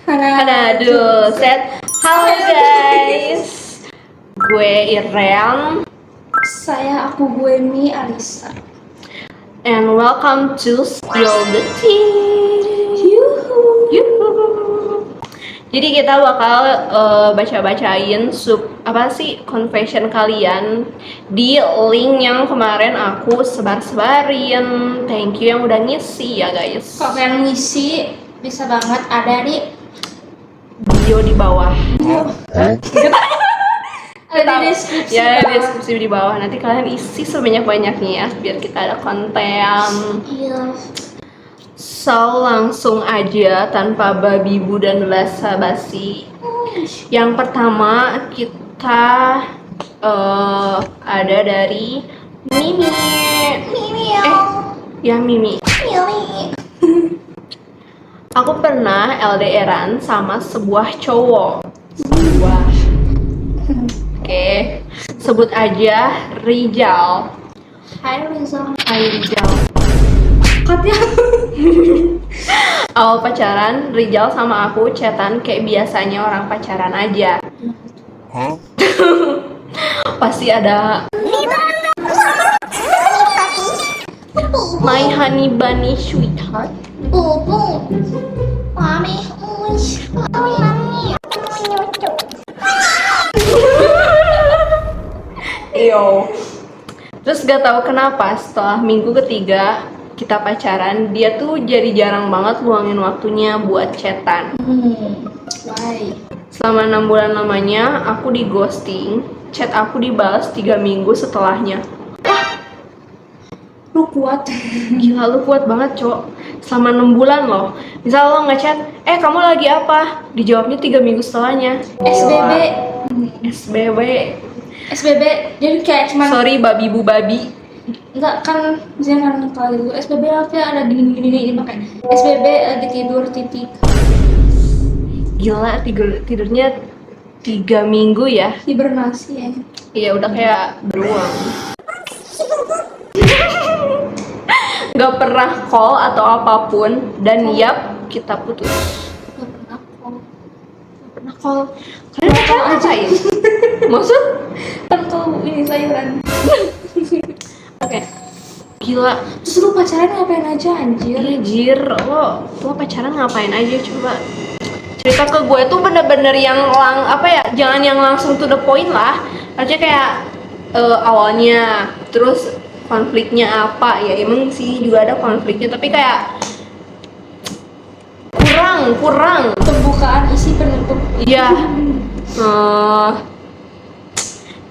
Aduh, set. Halo guys, gue Irem, gue Mi Alisa. and welcome to Spill the Tea. Yuhu. Jadi kita bakal baca-bacain confession kalian di link yang kemarin aku sebar-sebarin. Thank you yang udah ngisi ya guys. Kalau pengen ngisi bisa banget ada di Bio di bawah. ada di deskripsi. Ya, di deskripsi di bawah. Nanti kalian isi sebanyak-banyaknya ya, biar kita ada konten. Iya. So, langsung aja tanpa babi bu dan basa-basi. Yang pertama kita ada dari Mimi. Mimi. Aku pernah LDRan sama sebuah cowok. Oke, sebut aja Rijal. Hai Rizal. Katanya awal pacaran, Rijal sama aku chatan kayak biasanya orang pacaran aja. Pasti ada my honey bunny sweetheart. Bobo. Mami. Yo. Terus gak tahu kenapa setelah minggu ketiga kita pacaran, dia tuh jadi jarang banget luangin waktunya buat chatan. Why? Selama 6 bulan lamanya aku di ghosting, chat aku dibalas 3 minggu setelahnya. Lu kuat. Gila, lu kuat banget cok. Selama 6 bulan loh. Misal lo ngechat, kamu lagi apa? Dijawabnya 3 minggu setelahnya. SBB. Jadi kayak cuman Sorry babi bu babi. enggak kan misalnya kan kalau gitu SBB apa ada gini makanya SBB lagi tidur titik. Gila, tidurnya 3 minggu ya. Hibernasi ya. Iya, udah kayak beruang. Gak pernah call atau apapun. Dan yap, kita putus. Gak pernah call. Kalian pacaran ngapain? Maksud? Kan tuh ini sayuran. Oke. Gila. Terus lu pacaran ngapain aja anjir? Anjir, lo pacaran ngapain aja coba? Cerita ke gue tuh bener-bener yang jangan yang langsung to the point lah. Artinya kayak awalnya, terus konfliknya apa, ya emang sih juga ada konfliknya, tapi kayak kurang Pembukaan isi penutup. iya.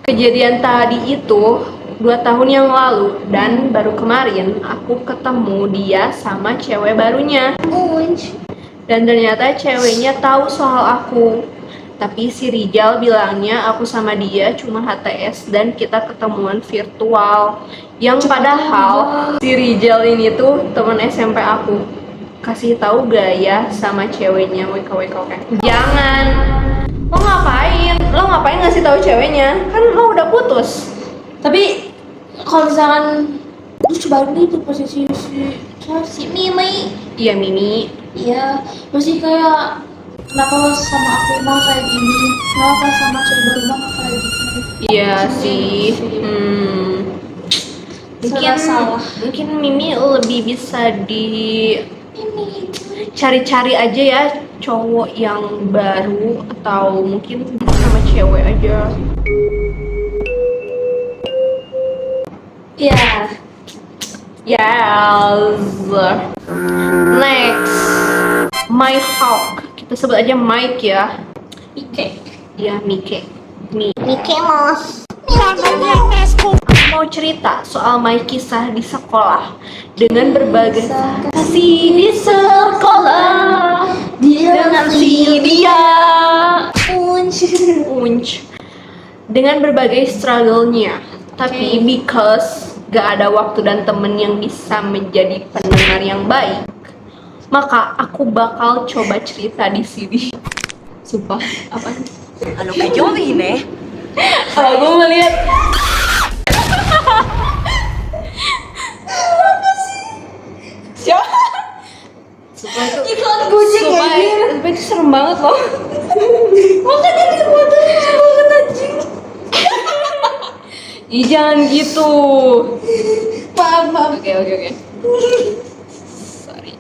Kejadian tadi itu 2 tahun yang lalu, dan baru kemarin aku ketemu dia sama cewek barunya. Dan ternyata ceweknya tahu soal aku. Tapi si Rijal bilangnya aku sama dia cuma HTS dan kita ketemuan virtual. Yang padahal si Rijal ini tuh teman SMP aku. Kasih tahu gak ya sama ceweknya, WKWK. Jangan. Lo ngapain ngasih tahu ceweknya? Kan lo udah putus. Tapi kalau misalkan lu coba nih di posisi si Mimi. Iya Mimi. Iya, masih kayak kenapa lo sama aku mau kayak gini? Kenapa sama cewek baru mau kayak gini? Iya sih. Mungkin Mimi lebih bisa cari-cari aja ya cowok yang baru, atau mungkin sama cewek aja. Iya. Yes. Next, My Hawk. Kita sebut aja Mike ya. Ike. Ya, Mike. Mike Mos. Aku mau cerita soal my kisah di sekolah dengan berbagai kasih di sekolah dengan si dia unch dengan berbagai struggle-nya. Tapi because gak ada waktu dan temen yang bisa menjadi pendengar yang baik, maka aku bakal coba cerita di sini. Sumpah, apa? Ano ka Joey, ne? Kalau gue melihat Supaya itu Iklan Gojek anjir. supaya itu serem banget loh. Makanya dia motornya banget anjing. Ih, jangan gitu. Maaf. Oke. Sorry.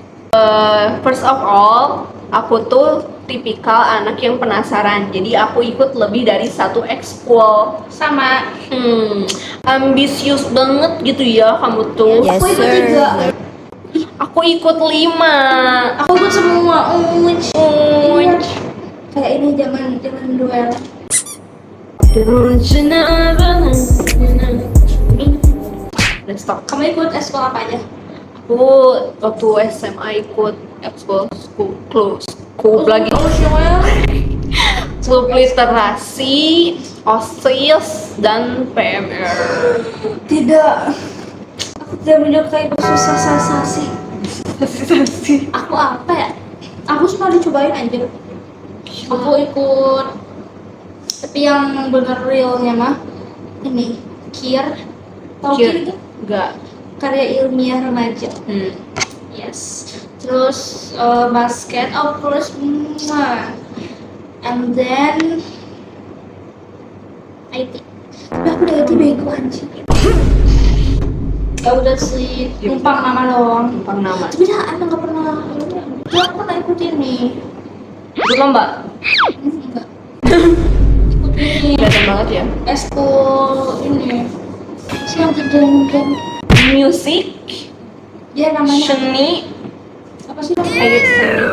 First of all, aku tuh tipikal anak yang penasaran. Jadi aku ikut lebih dari satu ekskul. Sama. Ambisius banget gitu ya kamu tuh. Yes, Aku ikut sir. 3. Aku ikut 5. Aku ikut semua. Unj. Kayak ini zaman duel. Let's talk. Kamu ikut eskul apa aja? Aku waktu SMA ikut ekskul school lagi. Klub literasi, OSIS, dan PMR. Tidak. Aku tidak menyukai bersosialisasi. Aku apa ya? Aku suka dicobain aja. Aku ikut, tapi yang bener realnya mah ini KIR. Tahu KIR itu? Enggak. Karya ilmiah remaja. Yes. Terus basket, of course. And then IT. Tapi aku udah IT bego anjing. Ya udah sih, numpang nama doang. Numpang nama. Tapi dah, emang gak pernah. Aku pernah ikut ini. Ikut lomba? Enggak. Ikut ini. Kelihatan banget ya. Eskul ini. Sih yang game. Music, Dia namanya seni, apa sih namanya? kayak seni.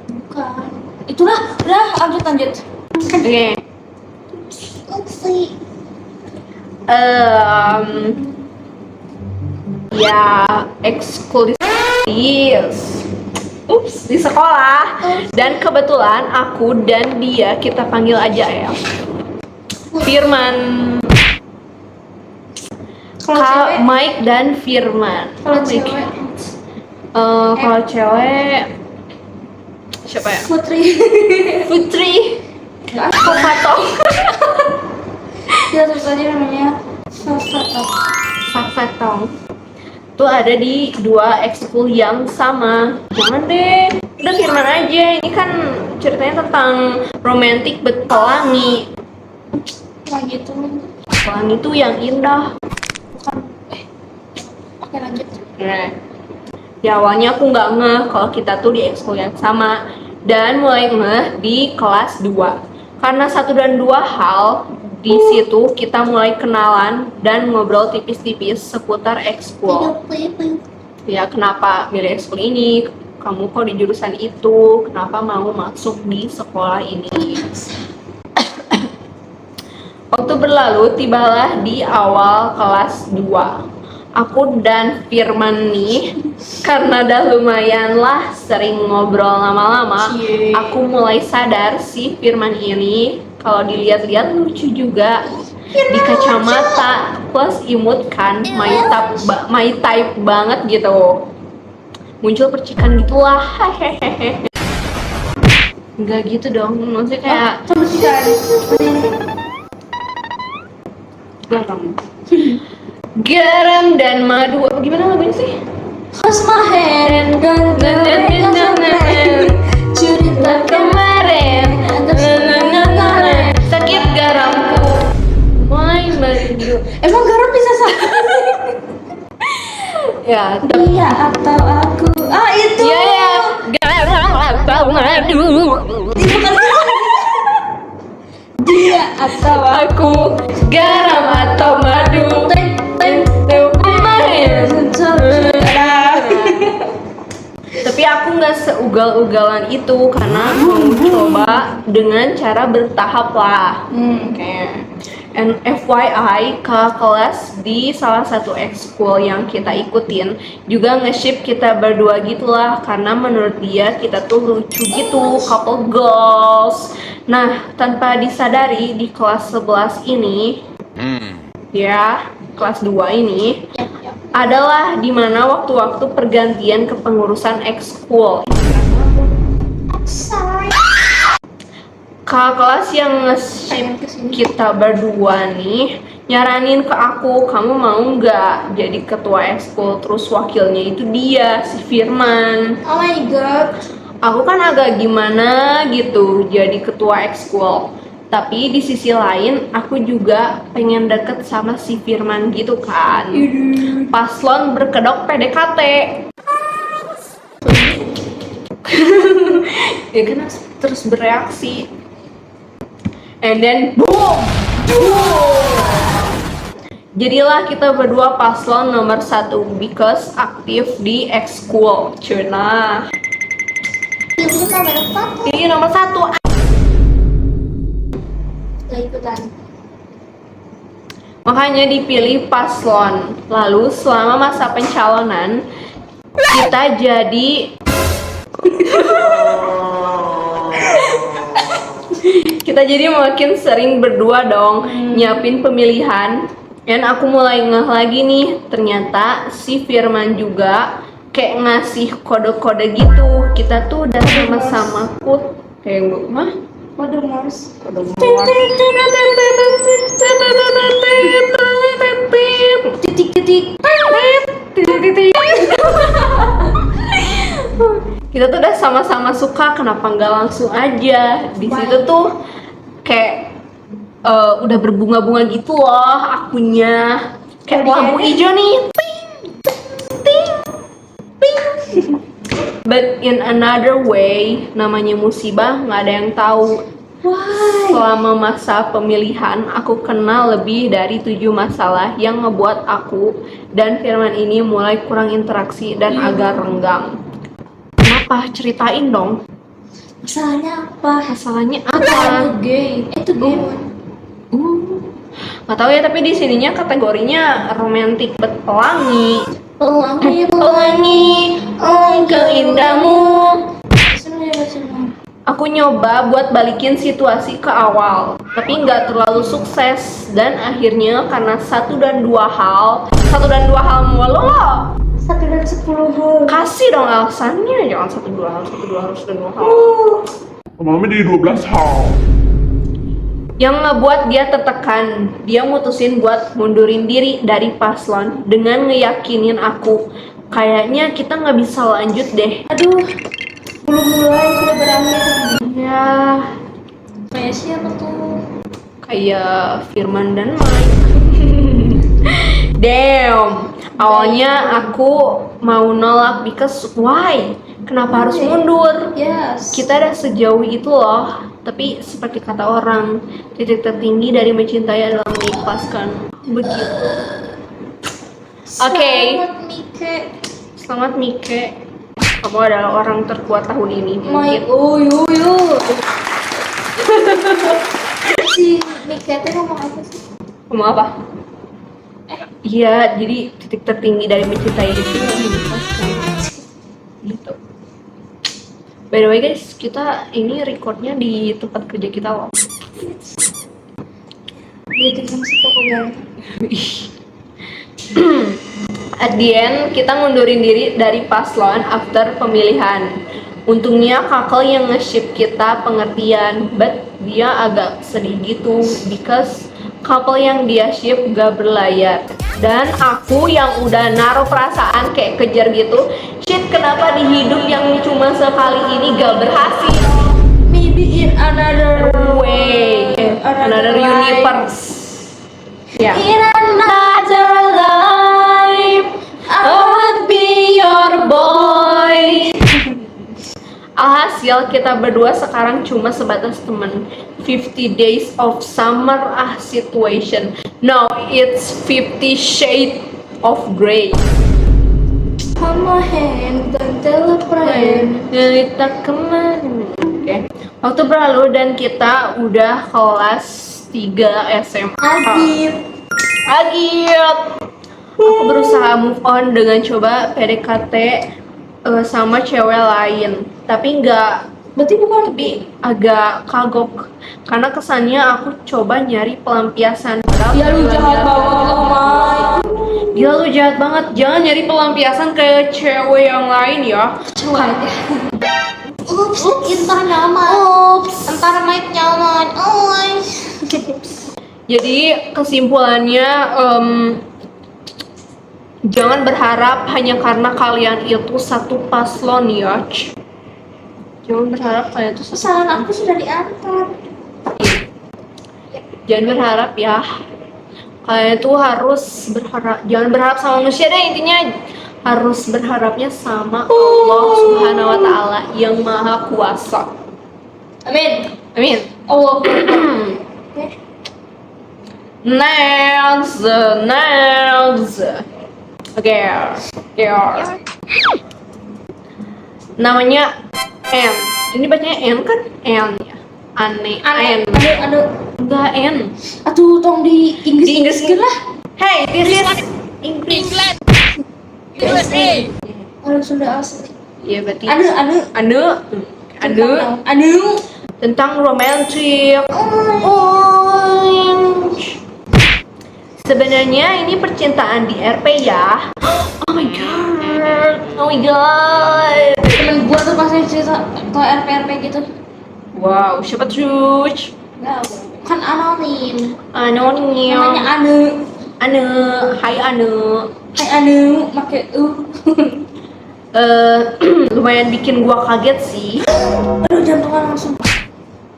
Bukan. Itulah, udah lanjut. Oke. Oopsie. Ya eksklusif. Ups, di sekolah. Dan kebetulan aku dan dia, kita panggil aja ya, Firman. Kalau cewek, Mike dan Firman. kalau Mike. cewek Kalau cewek siapa ya? Putri. Putri. Enggak. Fatong. Dia terus aja namanya Fatong. Itu ada di 2 ekskul yang sama. Jangan deh. Udah Firman aja. Ini kan ceritanya tentang romantic but pelangi. Kayak gitu. Pelangi itu yang indah. Bukan. Oke lanjut. Nah, di awalnya aku nggak ngeh kalau kita tuh di ekskul yang sama, dan mulai ngeh di kelas 2. Karena 1 dan 2 hal di situ kita mulai kenalan dan ngobrol tipis-tipis seputar ekskul. Ya, kenapa milih ekskul ini? Kamu kok di jurusan itu? Kenapa mau masuk di sekolah ini? Waktu berlalu, tibalah di awal kelas 2. Aku dan Firman nih, karena udah lumayan lah sering ngobrol lama-lama, Cie. aku mulai sadar si Firman ini kalau dilihat-lihat lucu juga. Di kacamata plus imut kan, my type banget gitu. Muncul percikan gitulah, hehehe. Enggak gitu dong, maksudnya kayak garam dan madu. Apa gimana lagunya sih? Cross my head cerita Kemarin sakit garamku mulai merindu. Emang garam bisa sakit? Ya, tapi Dia atau aku? Itu. ya garam atau madu. Dia atau Aku garam atau madu. Kemarin. Tapi aku nggak seugal-ugalan itu karena mau coba dengan cara bertahap lah. Oke. And FYI, kakak kelas di salah satu ekskul yang kita ikutin juga nge-ship kita berdua gitulah, karena menurut dia kita tuh lucu gitu, couple goals. Nah, tanpa disadari di kelas 11 ini, ya, kelas 2 ini adalah dimana waktu-waktu pergantian kepengurusan ekskul. Kakak kelas yang nge-ship kita berdua nih nyaranin ke aku, kamu mau nggak jadi ketua ekskul, terus wakilnya itu dia, si Firman. Oh my god. Aku kan agak gimana gitu jadi ketua ekskul, tapi di sisi lain aku juga pengen deket sama si Firman gitu kan. Paslon berkedok PDKT. Ya kan terus bereaksi, and then boom. Jadilah kita berdua paslon nomor 1 because aktif di ekskul. Cuna. Pilih nomor 1. Pilih nomor 1. Gak ikutan. Makanya dipilih paslon. Lalu selama masa pencalonan kita jadi makin sering berdua dong nyiapin pemilihan. Dan aku mulai ngeh lagi nih, ternyata si Firman juga kayak ngasih kode-kode gitu. Kita tuh udah sama-sama kayak mah Kode Morse. Titik-titik. Kita tuh udah sama-sama suka, kenapa nggak langsung aja? Di situ tuh kayak udah berbunga-bunga gitu loh akunya. Kayak lampu hijau nih. But in another way, namanya musibah nggak ada yang tahu. Why? Selama masa pemilihan, aku kenal lebih dari 7 masalah yang ngebuat aku dan Firman ini mulai kurang interaksi dan agak renggang. Kenapa? Ceritain dong. Masalahnya apa? Masalahnya Itu apa? gay. Itu gay. Nggak tahu ya, tapi di sininya kategorinya romantis bet pelangi. Pelangi, Pelangi, engkau indahmu. Senang. Aku nyoba buat balikin situasi ke awal, tapi nggak terlalu sukses. Dan akhirnya karena satu dan dua hal mulu loh. 1 dan 10 hal. Kasih dong alasannya, jangan satu dua hal, dan dua hal. Mama jadi 12 hal. Yang ngebuat dia tertekan, dia mutusin buat mundurin diri dari paslon dengan ngeyakinin aku, kayaknya kita nggak bisa lanjut deh. Aduh. Belum mulai sudah berakhir. Ya, Kayak siapa tuh? kayak Firman dan Mike. Damn. Awalnya aku mau nolak because why? Kenapa harus mundur? Yes. Kita udah sejauh itu loh. Tapi seperti kata orang, titik tertinggi dari mencintai adalah mengikhlaskan. Begitu. Oke. Selamat Mike. Selamat Mike. Kamu adalah orang terkuat tahun ini. Mike. Mungkin. Oh yo. Si Mike itu ngomong apa sih? Ngomong apa? Iya, jadi titik tertinggi dari mencintai itu mengikhlaskan. Gitu. By the way guys, kita ini recordnya di tempat kerja kita loh. Gitu sama si Koko Ganteng. At the end, kita ngundurin diri dari paslon after pemilihan. Untungnya kakak yang nge-ship kita pengertian, but dia agak sedih gitu because couple yang dia ship gak berlayar. Dan aku yang udah naruh perasaan kayak kejar gitu, shit kenapa di hidup yang cuma sekali ini gak berhasil? Maybe in another Way, another life. universe. Ya. In another life, I would be your boy. Alhasil kita berdua sekarang cuma sebatas teman. 50 days of summer situation. No, it's 50 shades of grey. Hold my hand and tell a friend. Cerita kemarin. Oke. Waktu berlalu dan kita udah kelas 3 SMA. Agit. Aku berusaha move on dengan coba PDKT sama cewek lain, tapi agak kagok karena kesannya aku coba nyari pelampiasan. Ya lu jahat banget lo, Mai. Gila lu jahat banget, jangan nyari pelampiasan ke cewek yang lain ya. Ups, entar nyaman. Entar Mike nyaman. Jadi kesimpulannya jangan berharap hanya karena kalian itu satu paslon ya. Jangan berharap kalian itu satu Pesanan aku sudah diantar. Jangan berharap ya. Kalian itu harus berharap, jangan berharap sama manusia deh, intinya harus berharapnya sama Allah Subhanahu wa taala yang Maha Kuasa. Amin. Amin. Allah. Nails. Oke. Namanya N. Ini bacanya N kan? N ya. Aneh. N. Aduh. Enggak N. Aduh, tong di Inggris. Di Inggris lah. Hey, this is English. USA. Aduh, sudah asli. Iya berarti. Anu. Tentang romantic. Orange. Sebenarnya ini percintaan di RP ya. Oh my god. Temen gua tuh pasti cerita ke RP gitu. Wow, siapa tuh? Enggak, kan anonim. Anonim. Namanya Anu. Hai Anu. Hai Anu, make Lumayan bikin gua kaget sih. Aduh, jantungan langsung.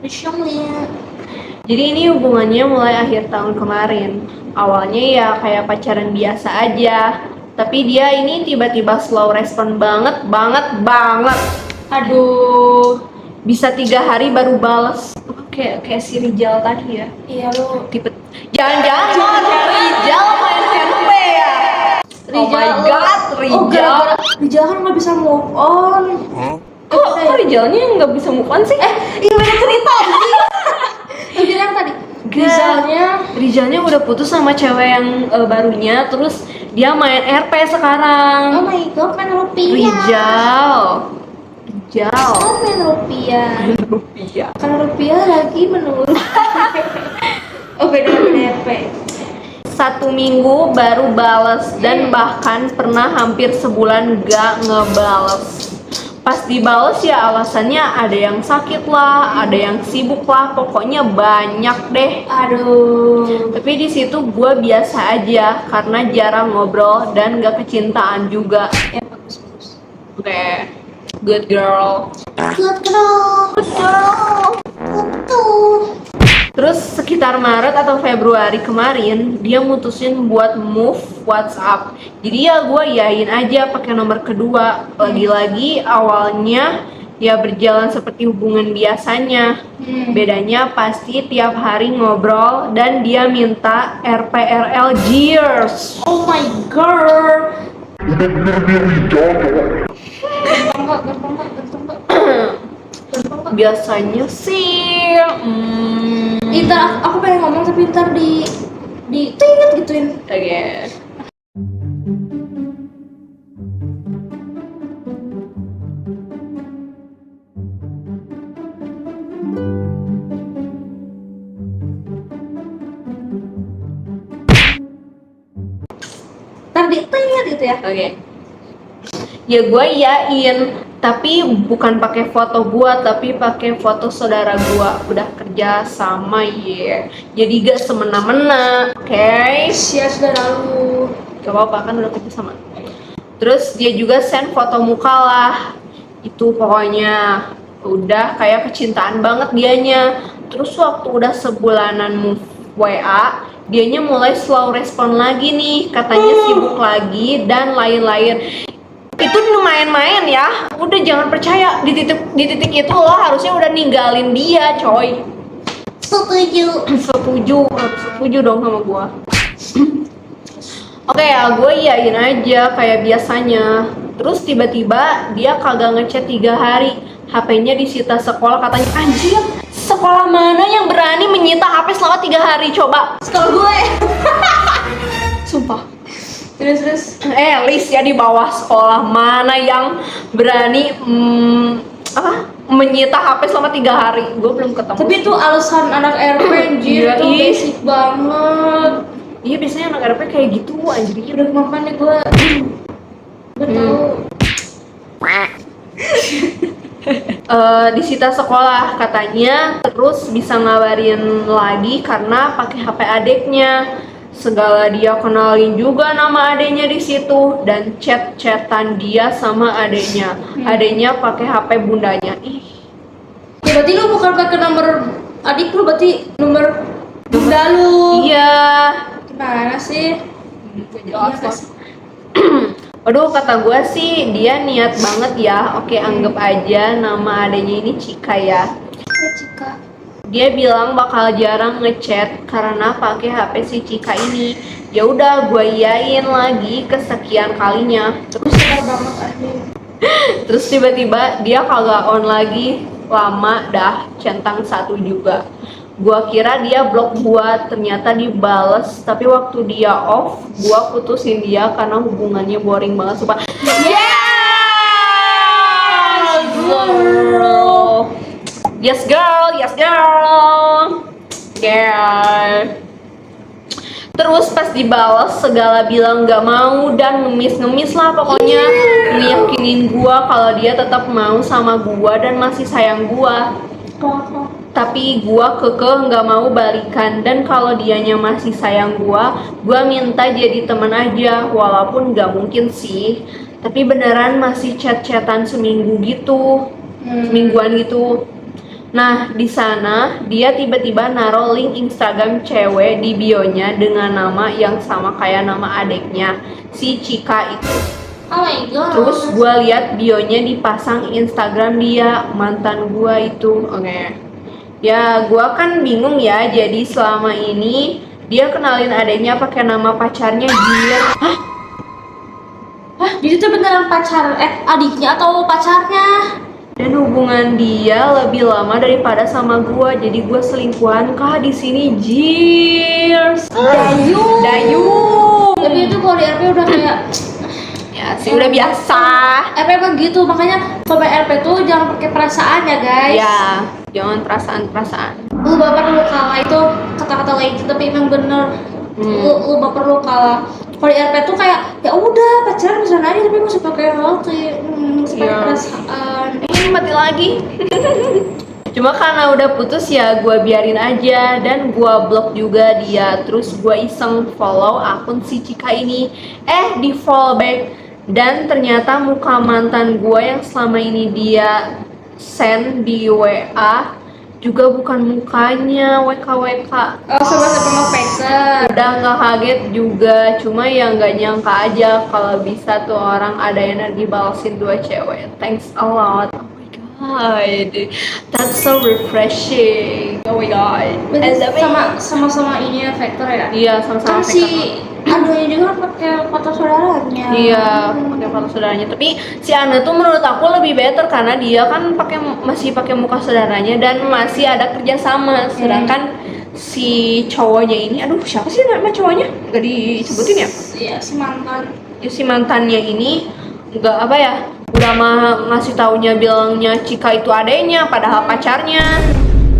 Syonglia. Jadi ini hubungannya mulai akhir tahun kemarin. Awalnya ya kayak pacaran biasa aja. Tapi dia ini tiba-tiba slow respon banget. Aduh, bisa 3 hari baru balas. Kayak si Rijal tadi ya. Iya lu. Tipe jangan-jangan Rijal main RP ya. Oh my god, Rijal. Rijal kan nggak bisa move on. Kok Rijalnya nggak bisa move on sih? Gimana cerita sih? Lu bilang tadi. Rijalnya udah putus sama cewek yang barunya, terus dia main RP sekarang. Oh my god, main rupiah. Rijal. Oh, main rupiah. Karena rupiah lagi menurun. Oh, beda RP. 1 minggu baru bales dan bahkan pernah hampir sebulan gak ngebales. Pas dibales ya alasannya ada yang sakit lah, ada yang sibuk lah, pokoknya banyak deh. Aduh. Tapi di situ gue biasa aja karena jarang ngobrol dan gak kecintaan juga. Ya bagus. Oke, good girl. Terus sekitar Maret atau Februari kemarin dia mutusin buat move WhatsApp. Jadi ya gue yain aja pakai nomor kedua. Lagi-lagi awalnya ya berjalan seperti hubungan biasanya. Bedanya pasti tiap hari ngobrol dan dia minta RPRL years. Oh my god. Gampang Kak. Biasanya sih Ntar aku pengen ngomong tapi ntar di tingit gituin. Oke. Ntar di tingit gitu ya. Oke. Ya gue yain, tapi bukan pakai foto gua, tapi pakai foto saudara gua. Udah kerja sama ya. Jadi gak semena-mena, oke? Ya sudah lalu. Gak apa-apa kan udah kerja sama. Terus dia juga send foto muka lah. Itu pokoknya udah kayak kecintaan banget dianya. Terus waktu udah sebulanan move WA, dianya mulai slow respon lagi nih. Katanya sibuk lagi dan lain-lain. Itu main-main ya. Udah jangan percaya, di titik itu lo harusnya udah ninggalin dia, coy. Setuju dong sama gua. Oke ya, gue iyain aja kayak biasanya. Terus tiba-tiba dia kagak ngechat 3 hari. HP-nya disita sekolah, katanya anjir. Sekolah mana yang berani menyita HP selama 3 hari coba? Sekolah gue. Sumpah. Terus. List ya, di bawah sekolah mana yang berani menyita HP selama 3 hari. Gue belum ketemu. Tapi itu alasan anak RP anjir, Iya, itu basic banget. Iya biasanya anak RP kayak gitu anjir. Udah kemakan nih gue tahu. Disita sekolah katanya, terus bisa ngabarin lagi karena pakai HP adeknya. Segala dia kenalin juga nama adeknya di situ dan chat-chatan dia sama adeknya. Adeknya pakai HP bundanya. Ih, Ya berarti lu bukan pakai nomor adik lu, berarti nomor bunda lu. iya. Gimana sih? Jelas Iya, loh. Waduh, kata gue sih dia niat banget ya. Oke, anggap aja nama adanya ini Cika ya. Ya Cika. Dia bilang bakal jarang ngechat karena pakai HP si Cika ini. Ya udah, gue iyain lagi kesekian kalinya. Sabar banget anjing. Terus tiba-tiba dia kagak on lagi. Lama dah, centang satu juga. Gua kira dia blok gua, ternyata dibales. Tapi waktu dia off, gua putusin dia karena hubungannya boring banget. Sumpah. Yes, girl. Yes, girl. Yes, girl. Girl. Terus pas dibales segala bilang gak mau dan ngemis-ngemis lah pokoknya, ngeyakinin gua kalau dia tetap mau sama gua dan masih sayang gua. Tapi gua kekeh nggak mau balikan, dan kalau dianya masih sayang gua minta jadi teman aja, walaupun nggak mungkin sih. Tapi beneran masih chat-chatan seminggu gitu, semingguan gitu. Nah, di sana dia tiba-tiba naruh link Instagram cewek di bionya dengan nama yang sama kayak nama adeknya, si Cika itu. Oh my god. Terus gue lihat bionya dipasang Instagram dia, mantan gue itu. Oke. Ya, gue kan bingung ya. Jadi selama ini dia kenalin adeknya pakai nama pacarnya dia. Hah, jadi itu beneran pacar adiknya atau pacarnya? Dan hubungan dia lebih lama daripada sama gua, jadi gua selingkuhan kah di sini, cheers. Dayung. Tapi itu kalau di RP udah kayak Ya sih udah biasa. RP begitu, makanya kalau main RP tuh jangan pakai perasaan ya guys. Ya, jangan perasaan. Lu baper lu kalah, itu kata-kata lain itu tapi emang bener. Lu baper lu kalah. Kalau di RP tuh kayak ya udah pacaran bisa aja tapi masih pakai hati, masih pakai Iya. perasaan. Ini mati lagi. Cuma karena udah putus ya gua biarin aja, dan gua blok juga dia. Terus gua iseng follow akun si Cika ini, di follow back, dan ternyata muka mantan gua yang selama ini dia send di WA juga bukan mukanya, WKWK. Oh, sama faker. Udah nggak kaget juga, cuma ya nggak nyangka aja kalau bisa tuh orang ada energi balesin dua cewek. Thanks a lot. Oh my god, that's so refreshing. Oh my god, I love it. Sama ini ya faker ya. Iya, sama-sama Kan si adunya juga pakai foto saudaranya. Iya, pakai foto saudaranya. Tapi si Ana tuh menurut aku lebih better karena dia kan masih pakai muka saudaranya dan masih ada kerjasama. Sedangkan si cowoknya ini, aduh siapa sih nama cowoknya? Gak disebutin ya? Iya, si mantan. Ya, si mantannya ini nggak apa ya? Udah mah ngasih taunya bilangnya Cika itu adenya, padahal pacarnya.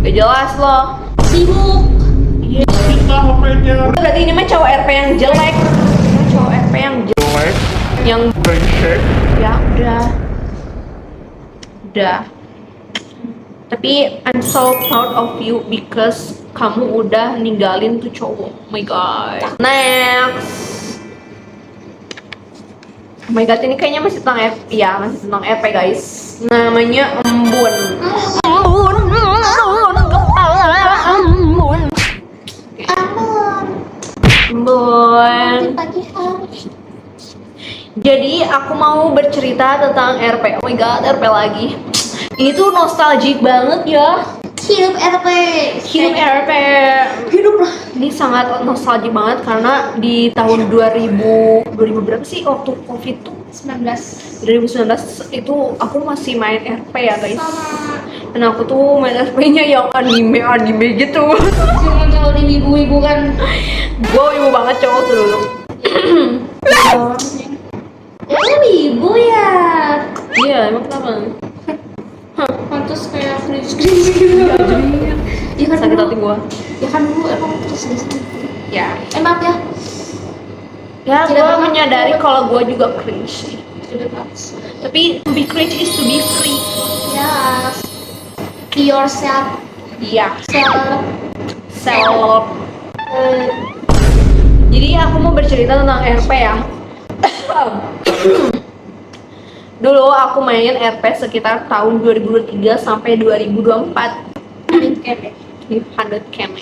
Gak jelas loh. Sibuk. Kita HP-nya Berarti ini mah cowok RP yang jelek. Cowok RP yang jelek, yang brengsek. ya udah. Tapi I'm so proud of you because kamu udah ninggalin tuh cowok. Oh my god. Next. Oh my god, ini kayaknya masih tentang masih tentang RP guys. Namanya Embun. Embun. Pagi hari. Jadi aku mau bercerita tentang RP. Oh my god, RP lagi. Ini tuh nostalgic banget ya. Hidup RP. Hidup RP. Hidup lah. Ini sangat nostalgic banget karena di tahun 2000 berapa sih waktu Covid tuh? 2019 itu aku masih main RP ya guys. Sama. Dan aku tuh main RP-nya yang anime gitu. Jangan kalau di ibu-ibu kan. Gue ibu banget cowok tuh dulu. Lu ibu ya. Iya, emang kenapa? Pantas kayak cringe gitu. Ya kan Sakit dulu. hati gue. Ya kan dulu emang terus Ya. maaf ya. Ya, Tidak gue pernah menyadari kalau gue juga cringe sih. to bebas. Tapi to be cringe is to be free. Yes. Be yourself. Iya. Self. Jadi aku mau bercerita tentang RP ya. Dulu aku main RP sekitar tahun 2023 sampai 2024. Di 100 camp.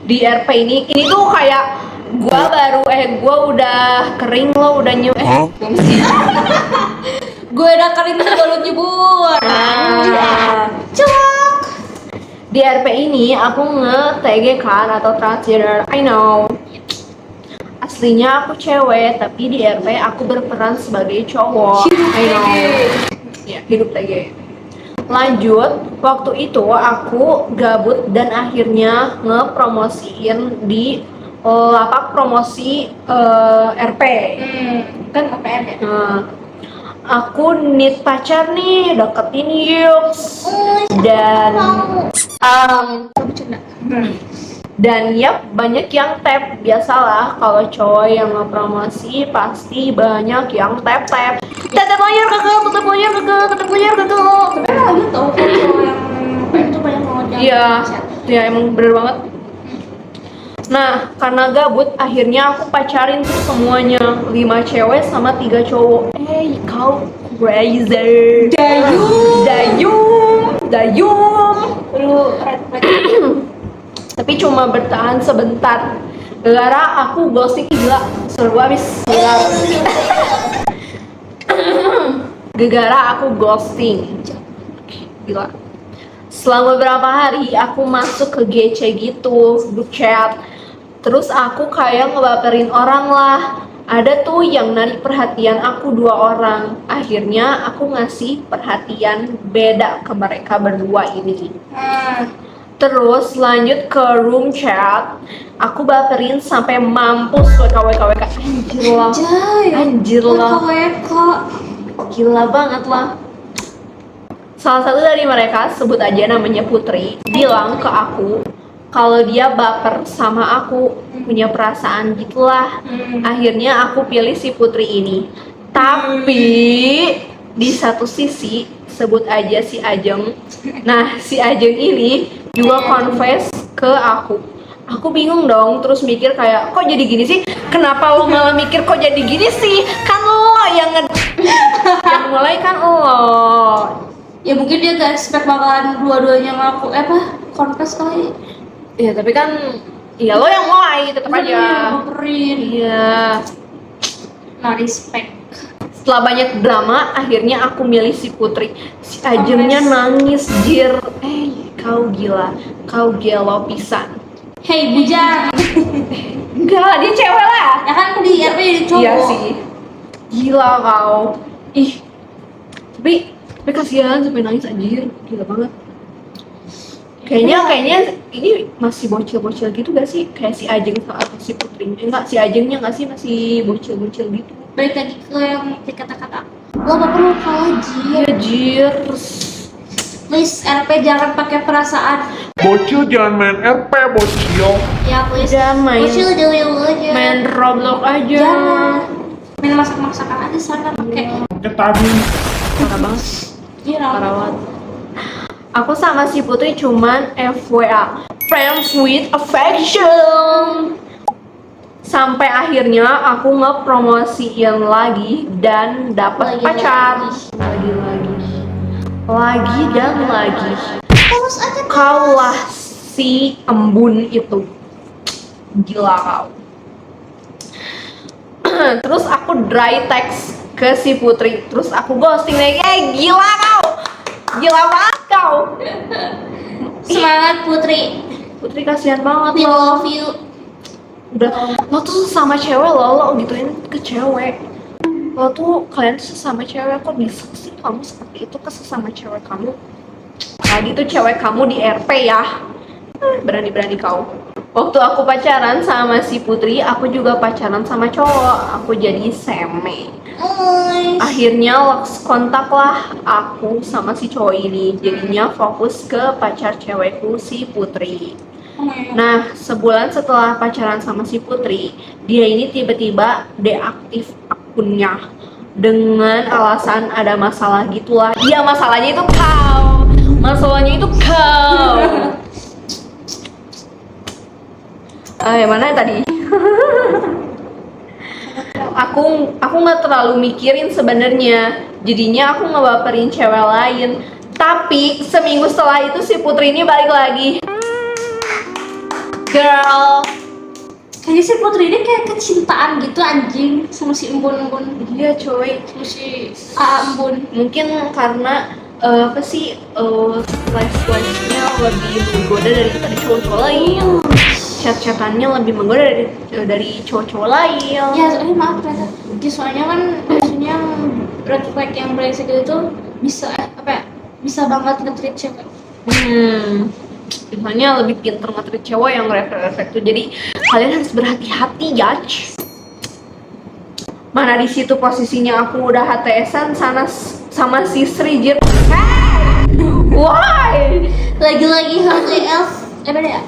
Di RP ini tuh kayak gua udah kering, lo udah belum sih. Gue udah kering juga lu nyebur. Cok. Di RP ini aku nge-TG kan atau transgender, I know. Aslinya aku cewek, tapi di RP aku berperan sebagai cowok. I know. Ya, hidup TG. Lanjut, waktu itu aku gabut dan akhirnya ngepromosiin di lapak promosi RP. Kan KPN ya? Nah, aku need pacar nih, deketin yuk. Dan Bercanda. dan yap, banyak yang tap. Biasalah kalau cowok yang ngepromosi pasti banyak yang tap. Tetep layar kakak. Tapi emang lagi tau kalau cowok yang KPN tuh banyak banget yang Iya, chat. ya emang bener banget. Nah, karena gabut, akhirnya aku pacarin tuh semuanya, 5 cewek sama 3 cowok. Kau crazy. Dayung. Lu red flag. Tapi cuma bertahan sebentar. Gara aku ghosting, gila, seru abis. Gara aku ghosting, gila. Selama beberapa hari aku masuk ke GC gitu, grup chat. Terus aku kayak ngebaperin orang lah. Ada tuh yang narik perhatian aku 2 orang. Akhirnya aku ngasih perhatian beda ke mereka berdua ini. Terus lanjut ke room chat. Aku baperin sampai mampus WKWK. Anjir lah. Gila banget lah. Salah satu dari mereka, sebut aja namanya Putri, bilang ke aku kalau dia baper sama aku, punya perasaan gitulah. Akhirnya aku pilih si Putri ini. Tapi di satu sisi, sebut aja si Ajeng. Nah, si Ajeng ini juga confess ke aku. Aku bingung dong, terus mikir kayak, kok jadi gini sih? Kenapa lo malah mikir kok jadi gini sih? Kan lo yang mulai kan lo. Ya mungkin dia gak expect bakalan dua-duanya ngaku confess kali. Iya, tapi kan ya lo yang mulai, tetap aja. Baperin. Iya. No respect. Setelah banyak drama, akhirnya aku milih si Putri. Si Ajengnya nangis, jir. Kau gila. Kau gelo pisan. Hey bujang. Enggak, dia cewek lah. Ya kan di RP jadi cowok. Iya sih. Gila kau. Tapi kasihan sampai nangis anjir. Gila banget. Kayaknya ini masih bocil-bocil gitu gak sih? Kayak si Ajeng atau si Putri. Enggak, si Ajengnya gak sih masih bocil-bocil gitu. Balik lagi ke yang kata-kata. Lo gak perlu kalah Iya, jir. Please RP jangan pakai perasaan. Bocil jangan main RP, bocil. Ya please. Udah main. Bocil dulu aja. Main Roblox aja. Jangan. Main masak-masakan aja sana pakai. Pakai tadi. Parah banget. Iya. Parah banget. Aku sama si Putri cuman FWA, friends with affection. Sampai akhirnya aku ngepromosiin lagi dan dapat pacar. Lagi dan lagi. Terus aja. Kaulah si embun itu. Gila kau. Terus aku dry text ke si Putri. Terus aku ghosting lagi. Gila kau. Gila banget kau. Semangat Putri. Putri kasihan banget We lo. love you. Udah, lo tuh sama cewek lo gituin ke cewek. Lo tuh, kalian tuh sesama cewek, kok bisa sih kamu seperti itu ke sesama cewek kamu? Lagi tuh cewek kamu di RP ya. Berani-berani kau. Waktu aku pacaran sama si Putri, aku juga pacaran sama cowok. Aku jadi seme. Akhirnya lost kontak lah aku sama si cowok ini. Jadinya fokus ke pacar cewekku si Putri. Nah, sebulan setelah pacaran sama si Putri, dia ini tiba-tiba deaktif akunnya. dengan alasan ada masalah gitulah. Iya, masalahnya itu kau. Masalahnya itu kau. Yang mana tadi? aku nggak terlalu mikirin sebenarnya. Jadinya aku ngebaperin cewek lain. Tapi seminggu setelah itu si Putri ini balik lagi. Girl. Kayaknya si Putri ini kayak kecintaan gitu anjing sama si embun-embun. Iya coy. Sama si embun. Mungkin karena apa sih flash-flashnya lebih menggoda daripada cowok-cowok lain. Chat-chatannya lebih menggoda dari cowok-cowok lain. Ya, maaf ternyata. Soalnya kan biasanya red flag yang brengsek itu bisa bisa banget nge-treat cewek. Biasanya lebih pinter nge-treat cewek yang refleks tuh. Jadi kalian harus berhati-hati ya. Mana di situ posisinya aku udah HTS-an sana sama si Srijit. Why? Lagi-lagi HTL ya?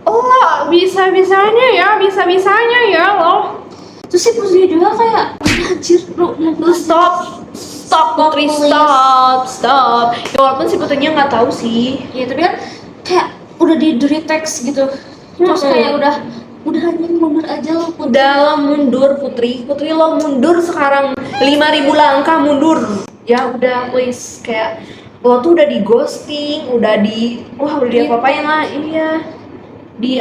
Oh, bisa-bisanya ya lo. Terus si Putri juga kayak anjir lu Stop Putri, please. stop. Ya, walaupun si Putrinya nggak tahu sih. ya tapi kan kayak udah di teks gitu. Terus kayak udah anjing mundur aja lo Putri. Udah lo mundur Putri lo mundur sekarang 5.000 langkah mundur. Ya udah please, kayak lo tuh udah di ghosting, udah diapa-apain lah. Iya, di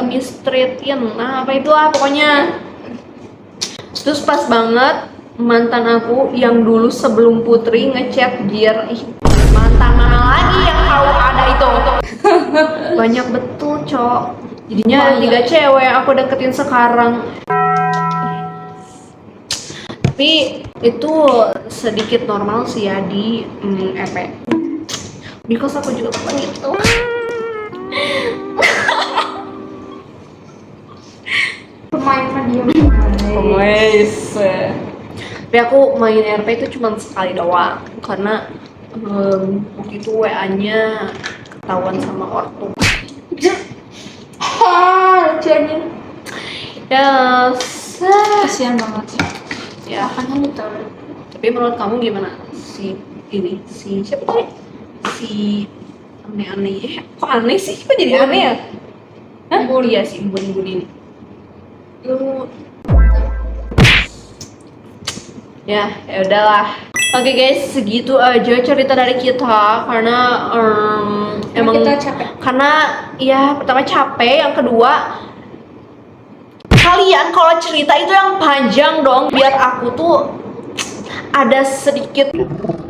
mistreatin, nah apa itulah pokoknya. Terus pas banget mantan aku yang dulu sebelum Putri ngechat Jir, mantan mana lagi yang tahu ada itu. Banyak betul cok, jadinya ada 3 cewek aku deketin sekarang. Tapi itu sedikit normal sih ya di EP. Di kos aku juga pernah gitu. Pemain dia. Tapi aku main RP itu cuma sekali doang karena waktu itu WA-nya ketahuan sama ortu. Lucu anjing. Kasihan banget sih. Ya, Makanya gitu. tapi menurut kamu gimana si siapa tadi? Si aneh-aneh. Kok aneh sih? Kok jadi aneh ya? Hah? Iya si embun ini. Lu Ya udahlah. Oke guys, segitu aja cerita dari kita karena emang kita capek. Karena ya pertama capek, yang kedua kalian kalau cerita itu yang panjang dong biar aku tuh ada sedikit untuk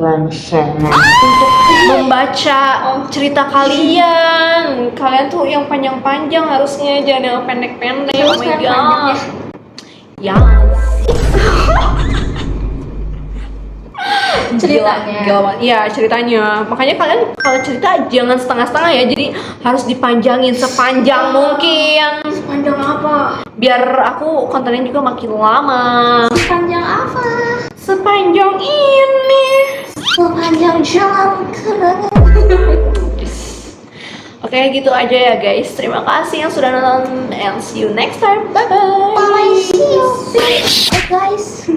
membaca cerita kalian. Kalian tuh yang panjang-panjang harusnya, jangan yang pendek-pendek. Oh my god. Ya. Ceritanya. Iya ceritanya. Makanya kalian kalau cerita jangan setengah-setengah ya. Jadi harus dipanjangin sepanjang mungkin. Sepanjang apa? Biar aku kontennya juga makin lama. Sepanjang apa? Sepanjang ini. Sepanjang jalan kenangan. Oke, gitu aja ya guys. Terima kasih yang sudah nonton and see you next time. Bye bye. Bye, see you. Bye guys.